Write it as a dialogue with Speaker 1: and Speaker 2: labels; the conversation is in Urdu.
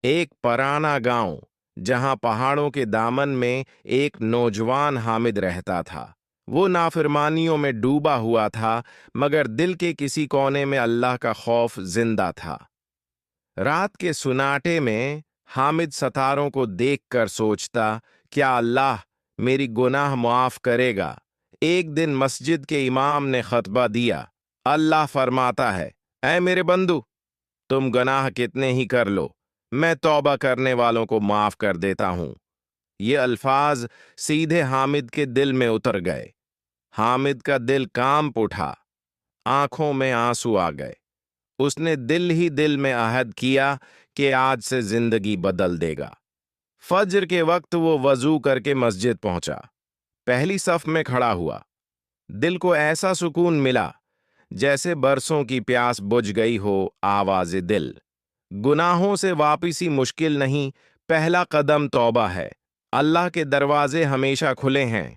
Speaker 1: ایک پرانا گاؤں جہاں پہاڑوں کے دامن میں ایک نوجوان حامد رہتا تھا۔ وہ نافرمانیوں میں ڈوبا ہوا تھا، مگر دل کے کسی کونے میں اللہ کا خوف زندہ تھا۔ رات کے سناٹے میں حامد ستاروں کو دیکھ کر سوچتا، کیا اللہ میری گناہ معاف کرے گا؟ ایک دن مسجد کے امام نے خطبہ دیا۔ اللہ فرماتا ہے، اے میرے بندو، تم گناہ کتنے ہی کر لو، میں توبہ کرنے والوں کو معاف کر دیتا ہوں۔ یہ الفاظ سیدھے حامد کے دل میں اتر گئے۔ حامد کا دل کانپ اٹھا، آنکھوں میں آنسو آ گئے۔ اس نے دل ہی دل میں عہد کیا کہ آج سے زندگی بدل دے گا۔ فجر کے وقت وہ وضو کر کے مسجد پہنچا، پہلی صف میں کھڑا ہوا۔ دل کو ایسا سکون ملا جیسے برسوں کی پیاس بجھ گئی ہو۔ آواز دل، گناہوں سے واپسی مشکل نہیں، پہلا قدم توبہ ہے۔ اللہ کے دروازے ہمیشہ کھلے ہیں۔